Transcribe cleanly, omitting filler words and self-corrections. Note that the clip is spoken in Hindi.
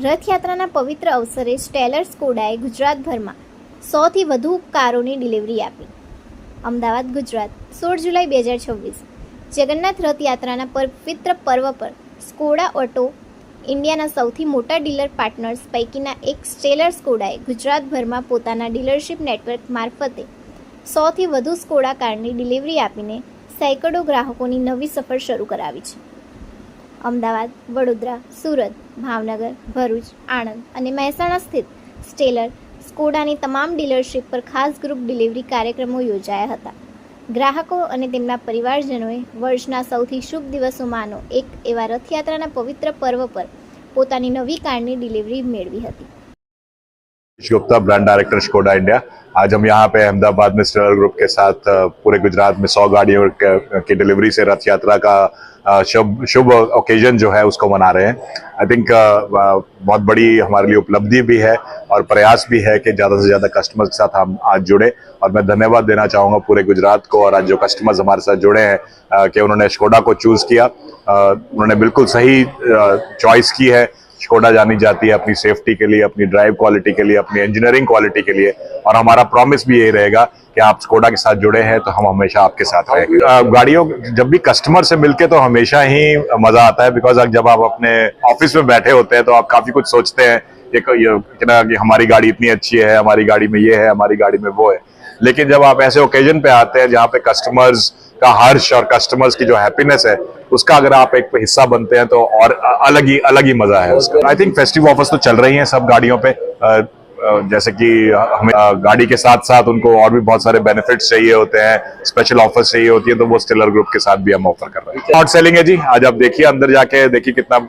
રથયાત્રાના પવિત્ર અવસરે સ્ટેલર સ્કોડાએ ગુજરાતભરમાં 100થી વધુ કારોની ડિલિવરી આપી. અમદાવાદ, ગુજરાત, 16 જુલાઈ 2026. જગન્નાથ રથયાત્રાના પવિત્ર પર્વ પર સ્કોડા ઓટો ઇન્ડિયાના સૌથી મોટા ડીલર પાર્ટનર્સ પૈકીના એક સ્ટેલર સ્કોડાએ ગુજરાતભરમાં પોતાના ડીલરશિપ નેટવર્ક મારફતે 100થી વધુ સ્કોડા કારની ડિલિવરી આપીને સેંકડો ગ્રાહકોની નવી સફર શરૂ કરાવી છે. અમદાવાદ, વડોદરા, સુરત, ભાવનગર, ભરૂચ, આણંદ અને મહેસાણા સ્થિત સ્ટેલર સ્કોડાની તમામ ડીલરશીપ પર ખાસ ગ્રુપ ડિલિવરી કાર્યક્રમો યોજાયા હતા. ગ્રાહકો અને તેમના પરિવારજનોએ વર્ષના સૌથી શુભ દિવસોમાંનો એક એવા રથયાત્રાના પવિત્ર પર્વ પર પોતાની નવી કારની ડિલિવરી મેળવી હતી. Gupta, brand director Skoda India. आज हम यहाँ पे अहमदाबाद में स्टेलर ग्रुप के साथ पूरे गुजरात में 100 गाड़ियों की डिलीवरी से रथ यात्रा का शुभ ओकेजन जो है उसको मना रहे हैं। आई थिंक बहुत बड़ी हमारे लिए उपलब्धि भी है और प्रयास भी है कि ज़्यादा से ज़्यादा कस्टमर्स के साथ हम आज जुड़े। और मैं धन्यवाद देना चाहूँगा पूरे गुजरात को और आज जो कस्टमर्स हमारे साथ जुड़े हैं कि उन्होंने स्कोडा को चूज़ किया। उन्होंने बिल्कुल सही चॉइस की है। स्कोडा जानी जाती है अपनी सेफ्टी के लिए, अपनी ड्राइव क्वालिटी के लिए, अपनी इंजीनियरिंग क्वालिटी के लिए, और हमारा प्रॉमिस भी यही रहेगा कि आप स्कोडा के साथ जुड़े हैं तो हम हमेशा आपके साथ रहेंगे। गाड़ियों जब भी कस्टमर से मिलके तो हमेशा ही मजा आता है, बिकॉज जब आप अपने ऑफिस में बैठे होते हैं तो आप काफी कुछ सोचते हैं कि हमारी गाड़ी इतनी अच्छी है, हमारी गाड़ी में ये है, हमारी गाड़ी में वो है। लेकिन जब आप ऐसे ओकेजन पे आते हैं जहाँ पे कस्टमर्स का हर्ष और कस्टमर्स की जो हैप्पीनेस है उसका अगर आप एक हिस्सा बनते हैं तो और अलग ही मजा है उसका। आई थिंक फेस्टिव ऑफर्स तो चल रही हैं सब गाड़ियों पे, जैसे कि हमें गाड़ी के साथ साथ उनको और भी बहुत सारे बेनिफिट्स चाहिए होते हैं, स्पेशल ऑफर्स चाहिए होती है, तो वो स्टेलर ग्रुप के साथ भी हम ऑफर कर रहे हैं। शॉर्ट सेलिंग है जी, आज आप देखिए अंदर जाके देखिए कितना